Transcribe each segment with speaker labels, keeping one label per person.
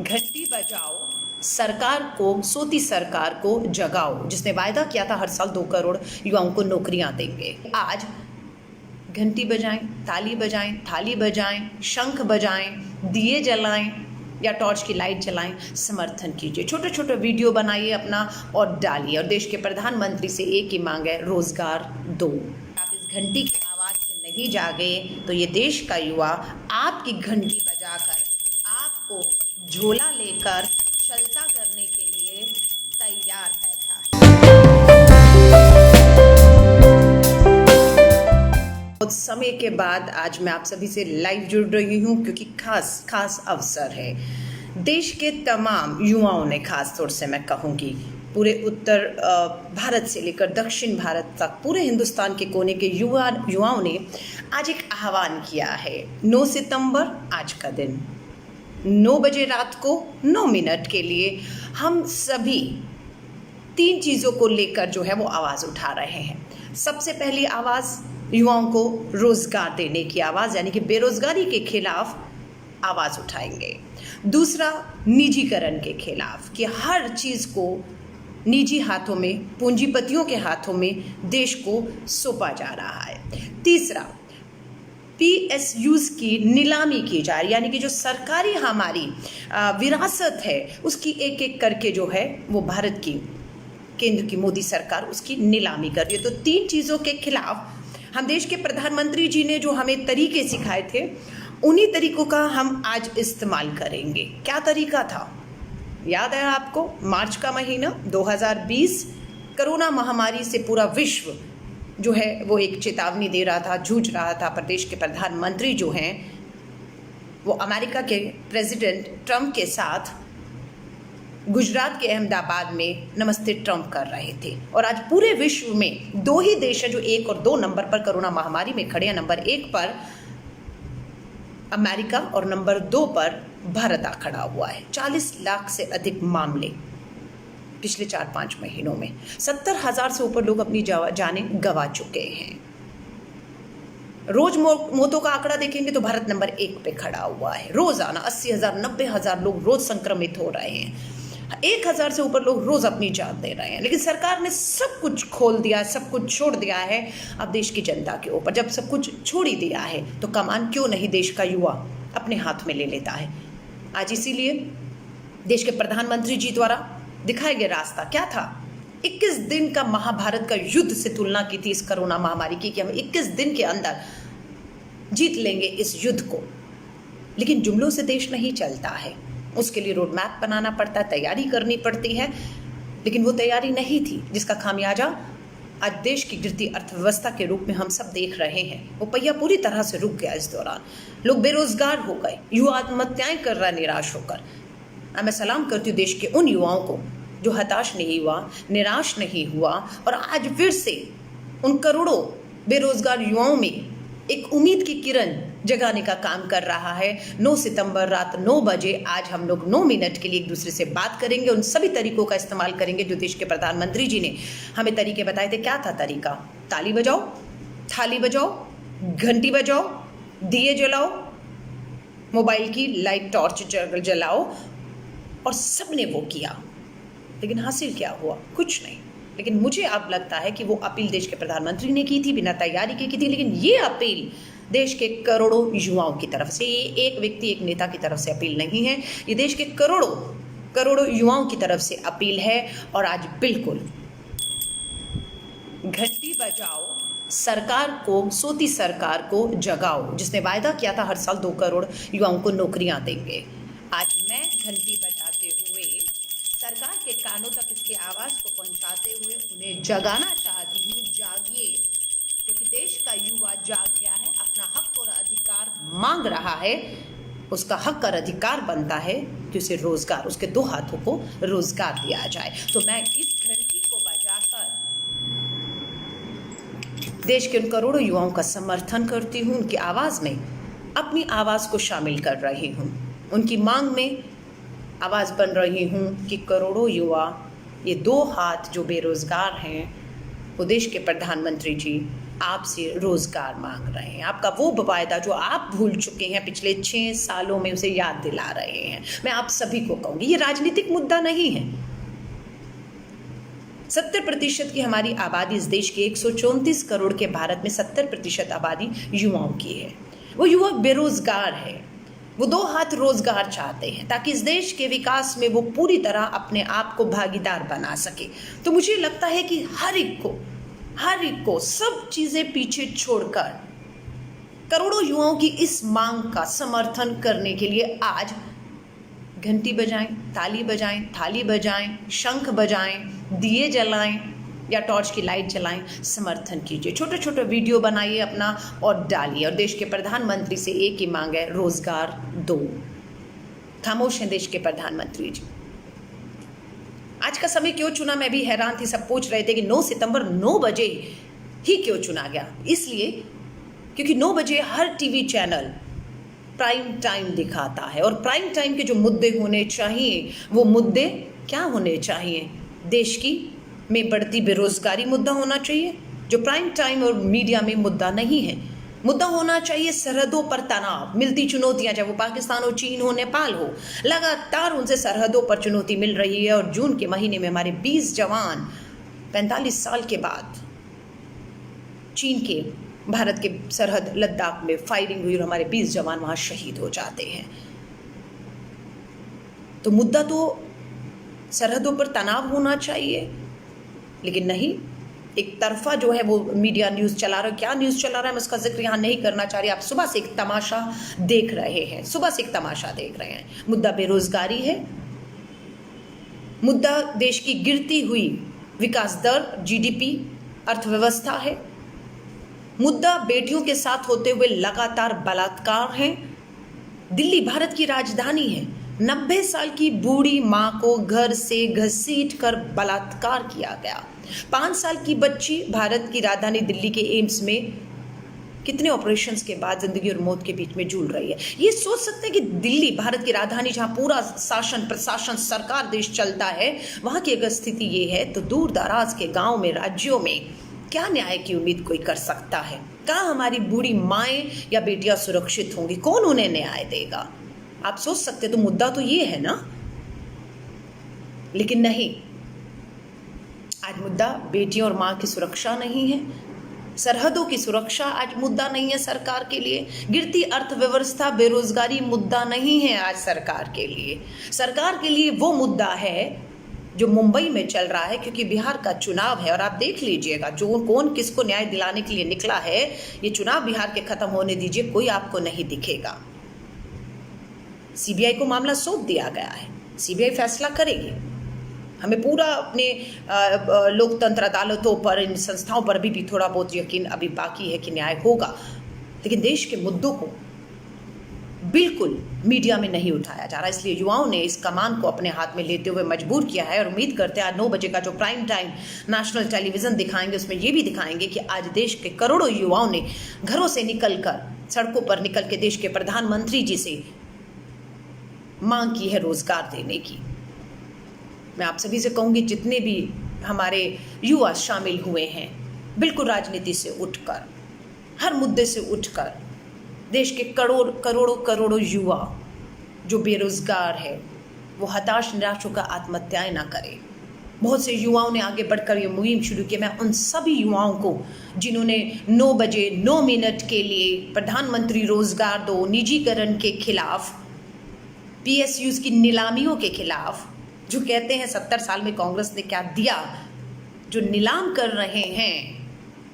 Speaker 1: घंटी बजाओ, सरकार को, सोती सरकार को जगाओ, जिसने वायदा किया था हर साल 2 करोड़ युवाओं को नौकरियां देंगे। आज घंटी बजाएं, ताली बजाएं, थाली बजाएं, शंख बजाएं, दिए जलाएं या टॉर्च की लाइट जलाएं, समर्थन कीजिए। छोटे छोटे वीडियो बनाइए अपना और डालिए। और देश के प्रधानमंत्री से एक ही मांग है, रोजगार दो। आप इस घंटी की आवाज से नहीं जागे तो ये देश का युवा आपकी घंटी बजाकर आपको झोला लेकर चलता करने के लिए तैयार बैठा है। बहुत समय के बाद आज मैं आप सभी से लाइव जुड़ रही हूँ, क्योंकि खास अवसर है। देश के तमाम युवाओं ने, खास तौर से मैं कहूँगी पूरे उत्तर भारत से लेकर दक्षिण भारत तक, पूरे हिंदुस्तान के कोने के युवाओं ने आज एक आह्वान किया है। 9 सितंबर आज का दिन 9 बजे रात को 9 मिनट के लिए हम सभी 3 चीज़ों को लेकर जो है वो आवाज़ उठा रहे हैं। सबसे पहली आवाज़ युवाओं को रोजगार देने की आवाज़, यानी कि बेरोजगारी के खिलाफ आवाज़ उठाएंगे। दूसरा, निजीकरण के खिलाफ, कि हर चीज़ को निजी हाथों में, पूंजीपतियों के हाथों में देश को सौंपा जा रहा है। तीसरा, PSUs की नीलामी की जा रही है, यानी कि जो सरकारी हमारी विरासत है उसकी एक एक करके जो है वो भारत की, केंद्र की मोदी सरकार उसकी नीलामी कर रही है। तो 3 चीज़ों के खिलाफ हम देश के प्रधानमंत्री जी ने जो हमें तरीके सिखाए थे, उन्हीं तरीकों का हम आज इस्तेमाल करेंगे। क्या तरीका था याद है आपको? मार्च का महीना 2020, कोरोना महामारी से पूरा विश्व जो है वो एक चेतावनी दे रहा था, जूझ रहा था। प्रदेश के प्रधानमंत्री जो हैं वो अमेरिका के प्रेसिडेंट ट्रंप के साथ गुजरात के अहमदाबाद में नमस्ते ट्रंप कर रहे थे। और आज पूरे विश्व में 2 ही देश हैं जो 1 और 2 नंबर पर कोरोना महामारी में खड़े हैं। नंबर 1 पर अमेरिका और नंबर 2 पर भारत आ खड़ा हुआ है। 40 लाख से अधिक मामले पिछले 4-5 महीनों में, 70,000 से ऊपर लोग अपनी जानें गंवा चुके हैं। रोज मौतों का आंकड़ा देखेंगे तो भारत नंबर 1 पे खड़ा हुआ है। रोजाना 80,000, 90,000 लोग रोज संक्रमित हो रहे हैं। 1,000 से ऊपर लोग रोज अपनी जान दे रहे हैं। लेकिन सरकार ने सब कुछ खोल दिया, सब कुछ छोड़ दिया है अब देश की जनता के ऊपर। जब सब कुछ छोड़ ही दिया है तो कमान क्यों नहीं देश का युवा अपने हाथ में ले लेता है। आज इसीलिए देश के प्रधानमंत्री जी द्वारा दिखाए गए रास्ता क्या था? 21 दिन का महाभारत का युद्ध से तुलना की थी इस कोरोना महामारी की, कि हम 21 दिन के अंदर जीत लेंगे इस युद्ध को। लेकिन जुमलों से देश नहीं चलता है, उसके लिए रोड मैप बनाना पड़ता है, तैयारी करनी पड़ती है। लेकिन वो तैयारी नहीं थी जिसका खामियाजा आज देश की गिरती अर्थव्यवस्था के रूप में हम सब देख रहे हैं। वो पहिया पूरी तरह से रुक गया। इस दौरान लोग बेरोजगार हो गए, युवा आत्महत्याएं कर रहा है निराश होकर। मैं सलाम करती हूँ देश के उन युवाओं को जो हताश नहीं हुआ, निराश नहीं हुआ और आज फिर से उन करोड़ों बेरोजगार युवाओं में एक उम्मीद की किरण जगाने का काम कर रहा है। 9 सितंबर रात 9 बजे आज हम लोग 9 मिनट के लिए एक दूसरे से बात करेंगे, उन सभी तरीकों का इस्तेमाल करेंगे जो देश के प्रधानमंत्री जी ने हमें तरीके बताए थे। क्या था तरीका? ताली बजाओ, थाली बजाओ, घंटी बजाओ, दिए जलाओ, मोबाइल की लाइट टॉर्च जलाओ। और सबने वो किया, लेकिन हासिल क्या हुआ? कुछ नहीं। लेकिन मुझे अब लगता है कि वो अपील देश के प्रधानमंत्री ने की थी, बिना तैयारी के की थी। लेकिन ये अपील देश के करोड़ों युवाओं की तरफ से, ये एक व्यक्ति, एक नेता की तरफ से अपील नहीं है, ये देश के करोड़ों युवाओं की तरफ से अपील है। और आज बिल्कुल घंटी बजाओ, सरकार को, सोती सरकार को जगाओ, जिसने वायदा किया था हर साल 2 करोड़ युवाओं को नौकरियां देंगे। आज मैं घंटी बजाते हुए सरकार के कानों तक इसकी आवाज़ को पहुंचाते हुए उन्हें जगाना चाहती हूँ। जागिए, क्योंकि देश का युवा जाग गया है, अपना हक और अधिकार मांग रहा है। उसका हक और अधिकार बनता है कि उसे रोजगार, उसके 2 हाथों को रोजगार दिया जाए। तो मैं इस घंटी को बजाकर देश के उन करोड़ों युवाओं का समर्थन करती हूँ, उनकी आवाज़ में अपनी आवाज़ को शामिल कर रही हूँ, उनकी मांग में आवाज़ बन रही हूँ कि करोड़ों युवा, ये 2 हाथ जो बेरोज़गार हैं, वो देश के प्रधानमंत्री जी आपसे रोजगार मांग रहे हैं। आपका वो वायदा जो आप भूल चुके हैं पिछले 6 सालों में, उसे याद दिला रहे हैं। मैं आप सभी को कहूंगी, ये राजनीतिक मुद्दा नहीं है। 70% की हमारी आबादी, इस देश के 134 करोड़ के भारत में 70% आबादी युवाओं की है। वो युवा बेरोजगार है, वो 2 हाथ रोजगार चाहते हैं ताकि इस देश के विकास में वो पूरी तरह अपने आप को भागीदार बना सके। तो मुझे लगता है कि हर एक को सब चीजें पीछे छोड़कर करोड़ों युवाओं की इस मांग का समर्थन करने के लिए आज घंटी बजाएं, ताली बजाएं, थाली बजाएं, शंख बजाएं, दिए जलाएं या टॉर्च की लाइट जलाएं, समर्थन कीजिए। छोटे छोटे वीडियो बनाइए अपना और डालिए। और देश के प्रधानमंत्री से एक ही मांग है, रोजगार दो। खामोश हैं देश के प्रधानमंत्री जी। आज का समय क्यों चुना, मैं भी हैरान थी। सब पूछ रहे थे कि 9 सितंबर 9 बजे ही क्यों चुना गया। इसलिए क्योंकि 9 बजे हर टीवी चैनल प्राइम टाइम दिखाता है, और प्राइम टाइम के जो मुद्दे होने चाहिए वो मुद्दे क्या होने चाहिए? देश की में बढ़ती बेरोजगारी मुद्दा होना चाहिए, जो प्राइम टाइम और मीडिया में मुद्दा नहीं है। मुद्दा होना चाहिए सरहदों पर तनाव, मिलती चुनौतियां, चाहे वो पाकिस्तान हो, चीन हो, नेपाल हो, लगातार उनसे सरहदों पर चुनौती मिल रही है। और जून के महीने में हमारे 20 जवान 45 साल के बाद चीन के भारत के सरहद लद्दाख में फायरिंग हुई और हमारे 20 जवान वहां शहीद हो जाते हैं। तो मुद्दा तो सरहदों पर तनाव होना चाहिए, लेकिन नहीं, एक तरफा जो है वो मीडिया न्यूज़ चला रहा है। क्या न्यूज़ चला रहा है मैं उसका जिक्र यहाँ नहीं करना चाह रही। आप सुबह से एक तमाशा देख रहे हैं, मुद्दा बेरोजगारी है, मुद्दा देश की गिरती हुई विकास दर, जीडीपी, अर्थव्यवस्था है, मुद्दा बेटियों के साथ होते हुए लगातार बलात्कार है। दिल्ली भारत की राजधानी है, 90 साल की बूढ़ी मां को घर से घसीट कर बलात्कार किया गया। 5 साल की बच्ची भारत की राजधानी दिल्ली के एम्स में कितने ऑपरेशंस के बाद जिंदगी और मौत के बीच में जूझ रही है। ये सोच सकते हैं कि दिल्ली भारत की राजधानी, जहां पूरा शासन, प्रशासन, सरकार, देश चलता है, वहां की अगर स्थिति ये है, तो दूर दराज के गांव में, राज्यों में क्या न्याय की उम्मीद कोई कर सकता है? कहाँ हमारी बूढ़ी माएं या बेटियां सुरक्षित होंगी? कौन उन्हें न्याय देगा? आप सोच सकते, तो मुद्दा तो ये है ना। लेकिन नहीं, आज मुद्दा बेटियों और मां की सुरक्षा नहीं है, सरहदों की सुरक्षा आज मुद्दा नहीं है सरकार के लिए, गिरती अर्थव्यवस्था, बेरोजगारी मुद्दा नहीं है आज सरकार के लिए। सरकार के लिए वो मुद्दा है जो मुंबई में चल रहा है, क्योंकि बिहार का चुनाव है। और आप देख लीजिएगा जो कौन किसको न्याय दिलाने के लिए निकला है। ये चुनाव बिहार के खत्म होने दीजिए, कोई आपको नहीं दिखेगा। सीबीआई को मामला सौंप दिया गया है, सीबीआई फैसला करेगी। हमें पूरा अपने लोकतंत्र अदालतों पर, इन संस्थाओं पर भी थोड़ा बहुत यकीन अभी बाकी है कि न्याय होगा। लेकिन देश के मुद्दों को बिल्कुल मीडिया में नहीं उठाया जा रहा। इसलिए युवाओं ने इस कमान को अपने हाथ में लेते हुए मजबूर किया है। और उम्मीद करते हैं आज 9 बजे का जो प्राइम टाइम नेशनल टेलीविजन दिखाएंगे, उसमें ये भी दिखाएंगे कि आज देश के करोड़ों युवाओं ने घरों से निकलकर, सड़कों पर निकल के देश के प्रधानमंत्री जी से मांग की है रोजगार देने की। मैं आप सभी से कहूंगी, जितने भी हमारे युवा शामिल हुए हैं, बिल्कुल राजनीति से उठकर, हर मुद्दे से उठकर, देश के करोड़ों युवा जो बेरोजगार है, वो हताश निराश होकर आत्महत्याएं ना करें। बहुत से युवाओं ने आगे बढ़कर ये मुहिम शुरू की। मैं उन सभी युवाओं को जिन्होंने 9 बजे 9 मिनट के लिए प्रधानमंत्री रोजगार दो, निजीकरण के खिलाफ, पीएसयूज की नीलामियों के खिलाफ, जो कहते हैं 70 साल में कांग्रेस ने क्या दिया, जो नीलाम कर रहे हैं,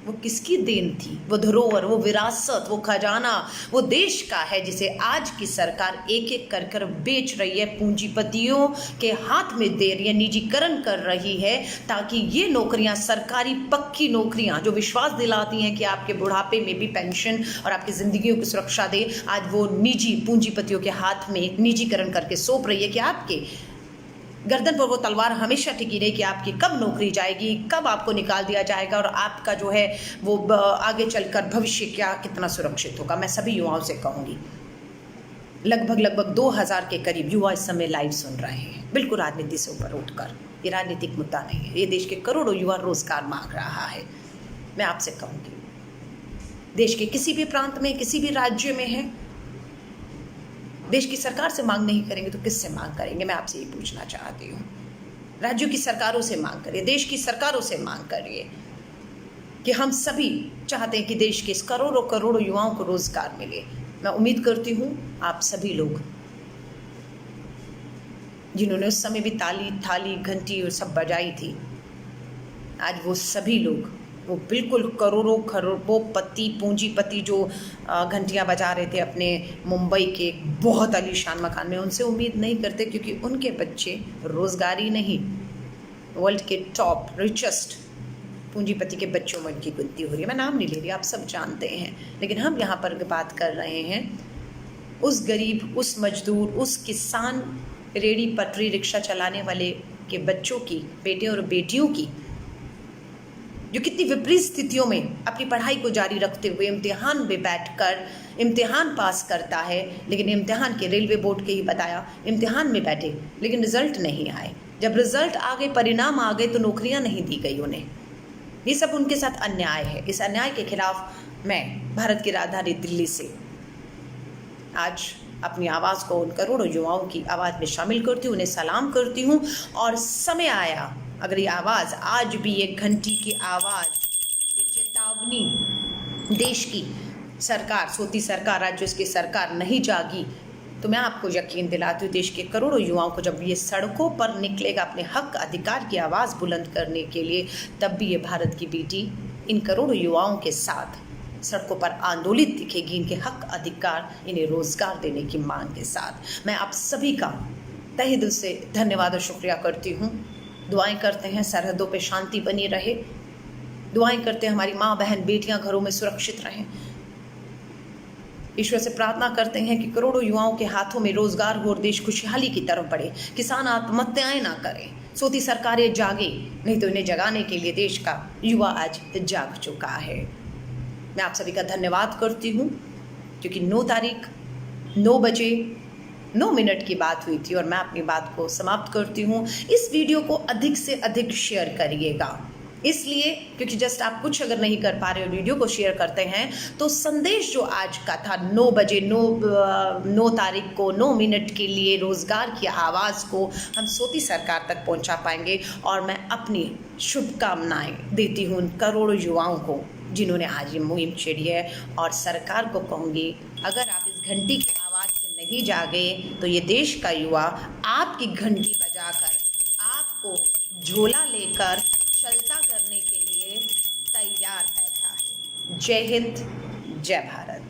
Speaker 1: वो किसकी देन थी? वो धरोहर, वो विरासत, वो खजाना, वो देश का है, जिसे आज की सरकार एक एक कर कर बेच रही है, पूंजीपतियों के हाथ में दे रही है, निजीकरण कर रही है, ताकि ये नौकरियां, सरकारी पक्की नौकरियां जो विश्वास दिलाती हैं कि आपके बुढ़ापे में भी पेंशन और आपकी जिंदगियों की सुरक्षा दे, आज वो निजी पूंजीपतियों के हाथ में निजीकरण करके सौंप रही है कि आपके गर्दन पर वो तलवार हमेशा टिकी रही कि आपकी कब नौकरी जाएगी, कब आपको निकाल दिया जाएगा और आपका जो है वो आगे चलकर भविष्य क्या कितना सुरक्षित होगा। मैं सभी युवाओं से कहूँगी, लगभग 2000 के करीब युवा इस समय लाइव सुन रहे हैं, बिल्कुल राजनीति से ऊपर उठकर। ये राजनीतिक मुद्दा नहीं है, ये देश के करोड़ों युवा रोजगार मांग रहा है। मैं आपसे कहूँगी देश के किसी भी प्रांत में, किसी भी राज्य में हैं, देश की सरकार से मांग नहीं करेंगे तो किससे मांग करेंगे? मैं आपसे ये पूछना चाहती हूँ। राज्यों की सरकारों से मांग करिए, देश की सरकारों से मांग करिए कि हम सभी चाहते हैं कि देश के करोड़ों करोड़ों युवाओं को रोजगार मिले। मैं उम्मीद करती हूँ आप सभी लोग जिन्होंने उस समय भी ताली, थाली, घंटी और सब बजाई थी, आज वो सभी लोग, वो बिल्कुल करोड़ों खरबोपति, पूंजीपति जो घंटियां बजा रहे थे अपने मुंबई के एक बहुत आलीशान मकान में, उनसे उम्मीद नहीं करते, क्योंकि उनके बच्चे रोजगारी नहीं, वर्ल्ड के टॉप रिचेस्ट पूंजीपति के बच्चों में उनकी गिनती हो रही है। मैं नाम नहीं ले रही, आप सब जानते हैं, लेकिन हम यहाँ पर बात कर रहे हैं उस गरीब, उस मजदूर, उस किसान, रेडी पटरी रिक्शा चलाने वाले के बच्चों की, बेटे और बेटियों की, जो कितनी विपरीत स्थितियों में अपनी पढ़ाई को जारी रखते हुए इम्तिहान में बैठकर इम्तिहान पास करता है, लेकिन इम्तिहान के रेलवे बोर्ड के ही बताया, इम्तिहान में बैठे लेकिन रिजल्ट नहीं आए। जब रिजल्ट आ गए, परिणाम आ गए, तो नौकरियां नहीं दी गई उन्हें। ये सब उनके साथ अन्याय है। इस अन्याय के खिलाफ मैं भारत की राजधानी दिल्ली से आज अपनी आवाज़ को उन करोड़ों युवाओं की आवाज़ में शामिल करती हूँ, उन्हें सलाम करती हूँ। और समय आया, अगर ये आवाज़ आज भी एक घंटी की आवाज़, ये चेतावनी देश की सरकार, सोती सरकार, राज्यों की सरकार नहीं जागी, तो मैं आपको यकीन दिलाती हूँ, देश के करोड़ों युवाओं को जब ये सड़कों पर निकलेगा अपने हक अधिकार की आवाज़ बुलंद करने के लिए, तब भी ये भारत की बेटी इन करोड़ों युवाओं के साथ सड़कों पर आंदोलित दिखेगी, इनके हक अधिकार, इन्हें रोजगार देने की मांग के साथ। मैं आप सभी का तहे दिल से धन्यवाद और शुक्रिया करती हूँ। दुआएं करते हैं सरहदों पे शांति बनी रहे, दुआएं करते हैं हमारी माँ बहन बेटियां घरों में सुरक्षित रहें। ईश्वर से प्रार्थना करते हैं कि करोड़ों युवाओं के हाथों में रोजगार हो और देश खुशहाली की तरफ बढ़े, किसान आत्महत्याएं ना करें, सोती सरकारें जागे, नहीं तो इन्हें जगाने के लिए देश का युवा आज जाग चुका है। मैं आप सभी का धन्यवाद करती हूँ, क्योंकि 9 तारीख 9 बजे 9 मिनट की बात हुई थी और मैं अपनी बात को समाप्त करती हूँ। इस वीडियो को अधिक से अधिक शेयर करिएगा, इसलिए क्योंकि जस्ट आप कुछ अगर नहीं कर पा रहे हो, वीडियो को शेयर करते हैं, तो संदेश जो आज का था 9 बजे 9 तारीख को 9 मिनट के लिए रोजगार की आवाज़ को हम सोती सरकार तक पहुंचा पाएंगे। और मैं अपनी शुभकामनाएं देती हूँ उन करोड़ों युवाओं को जिन्होंने आज ये मुहिम छेड़ी है। और सरकार को कहूँगी, अगर आप इस घंटी की आवाज़ से नहीं जागे तो ये देश का युवा आपकी घंटी बजाकर आपको झोला लेकर चलता करने के लिए तैयार बैठा है। जय हिंद, जय भारत।